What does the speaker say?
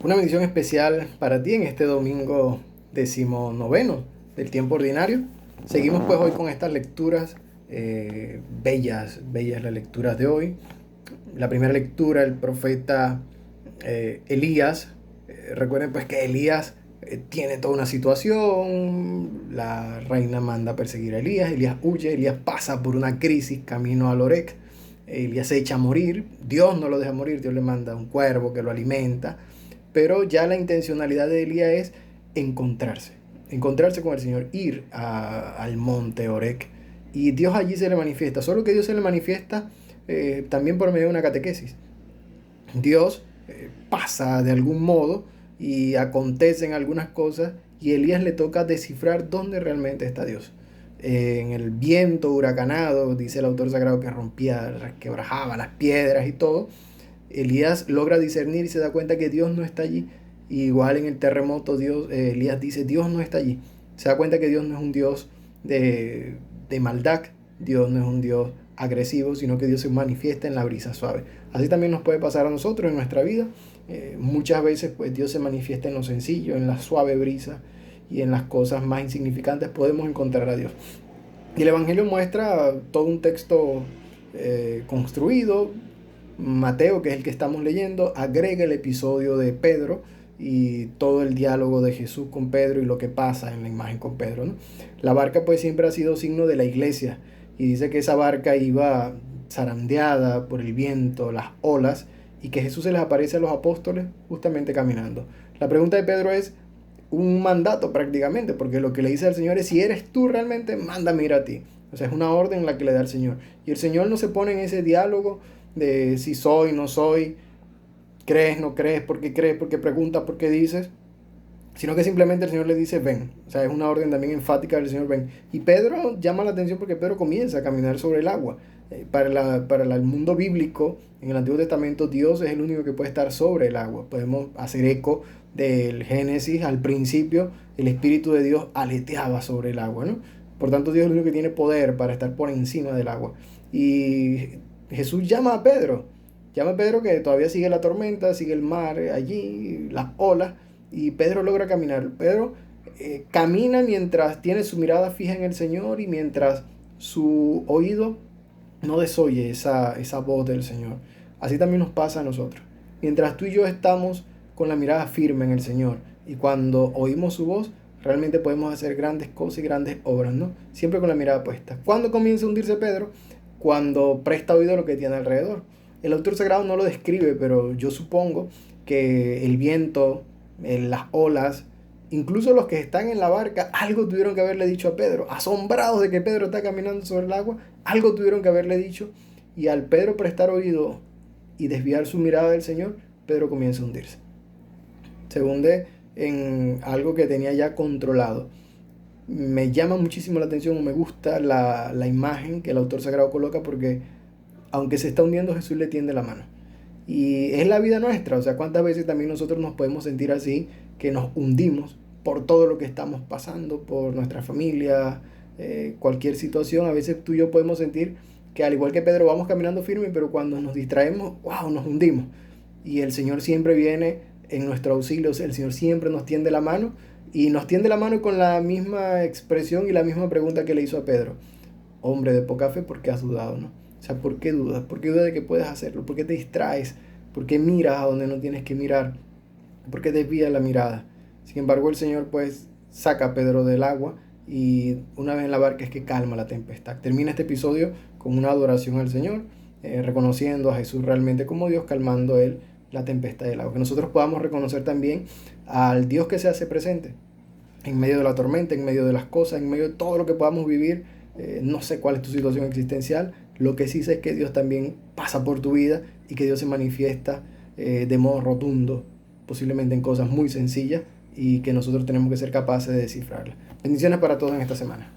Una bendición especial para ti en este domingo 19 del tiempo ordinario. Seguimos pues hoy con estas lecturas bellas las lecturas de hoy. La primera lectura, el profeta Elías. Recuerden pues que Elías tiene toda una situación. La reina manda a perseguir a Elías. Elías huye, Elías pasa por una crisis camino al Orec. Elías se echa a morir. Dios no lo deja morir, Dios le manda un cuervo que lo alimenta. Pero ya la intencionalidad de Elías es encontrarse con el Señor, ir al monte Orec. Y Dios allí se le manifiesta, solo que Dios se le manifiesta también por medio de una catequesis. Dios pasa de algún modo y acontecen algunas cosas y Elías le toca descifrar dónde realmente está Dios. En el viento huracanado, dice el autor sagrado, que rompía, quebrajaba las piedras y todo, Elías logra discernir y se da cuenta que Dios no está allí. Igual en el terremoto, Elías dice, Dios no está allí. Se da cuenta que Dios no es un Dios de maldad, Dios no es un Dios agresivo, sino que Dios se manifiesta en la brisa suave. Así también nos puede pasar a nosotros en nuestra vida. Muchas veces pues Dios se manifiesta en lo sencillo, en la suave brisa, y en las cosas más insignificantes podemos encontrar a Dios. Y el Evangelio muestra todo un texto construido. Mateo, que es el que estamos leyendo, agrega el episodio de Pedro y todo el diálogo de Jesús con Pedro y lo que pasa en la imagen con Pedro, ¿no? La barca pues siempre ha sido signo de la iglesia y dice que esa barca iba zarandeada por el viento, las olas, y que Jesús se les aparece a los apóstoles justamente caminando. La pregunta de Pedro es un mandato prácticamente, porque lo que le dice al Señor es: si eres tú realmente, mándame ir a ti. O sea, es una orden la que le da el Señor. Y el Señor no se pone en ese diálogo de si soy, no soy, crees, no crees, por qué preguntas, por qué dices, sino que simplemente el Señor le dice ven. O sea, es una orden también enfática del Señor, ven. Y Pedro llama la atención porque Pedro comienza a caminar sobre el agua. El mundo bíblico, en el Antiguo Testamento, Dios es el único que puede estar sobre el agua. Podemos hacer eco del Génesis. Al principio el Espíritu de Dios aleteaba sobre el agua, ¿no? Por tanto, Dios es el único que tiene poder para estar por encima del agua. Y Jesús llama a Pedro, que todavía sigue la tormenta, sigue el mar allí, las olas, y Pedro logra caminar. Pedro camina mientras tiene su mirada fija en el Señor y mientras su oído no desoye esa voz del Señor. Así también nos pasa a nosotros. Mientras tú y yo estamos con la mirada firme en el Señor y cuando oímos su voz, realmente podemos hacer grandes cosas y grandes obras, ¿no? Siempre con la mirada puesta. ¿Cuándo comienza a hundirse Pedro? Cuando presta oído a lo que tiene alrededor. El autor sagrado no lo describe, pero yo supongo que el viento, las olas, incluso los que están en la barca, algo tuvieron que haberle dicho a Pedro. Asombrados de que Pedro está caminando sobre el agua, algo tuvieron que haberle dicho. Y al Pedro prestar oído y desviar su mirada del Señor, Pedro comienza a hundirse. Se hunde en algo que tenía ya controlado. Me llama muchísimo la atención, o me gusta la imagen que el autor sagrado coloca, porque aunque se está hundiendo, Jesús le tiende la mano. Y es la vida nuestra. O sea, cuántas veces también nosotros nos podemos sentir así, que nos hundimos por todo lo que estamos pasando, por nuestra familia, cualquier situación. A veces tú y yo podemos sentir que, al igual que Pedro, vamos caminando firme, pero cuando nos distraemos, wow, nos hundimos. Y el Señor siempre viene en nuestro auxilio. O sea, el Señor siempre nos tiende la mano, y nos tiende la mano con la misma expresión y la misma pregunta que le hizo a Pedro: hombre de poca fe, ¿por qué has dudado, no? O sea, ¿por qué dudas? ¿Por qué dudas de que puedes hacerlo? ¿Por qué te distraes? ¿Por qué miras a donde no tienes que mirar? ¿Por qué desvías la mirada? Sin embargo, el Señor pues saca a Pedro del agua, y una vez en la barca es que calma la tempestad. Termina este episodio con una adoración al Señor, reconociendo a Jesús realmente como Dios, calmando Él la tempestad del agua. Que nosotros podamos reconocer también al Dios que se hace presente en medio de la tormenta, en medio de las cosas, en medio de todo lo que podamos vivir. No sé cuál es tu situación existencial. Lo que sí sé es que Dios también pasa por tu vida y que Dios se manifiesta de modo rotundo, posiblemente en cosas muy sencillas, y que nosotros tenemos que ser capaces de descifrarlas. Bendiciones para todos en esta semana.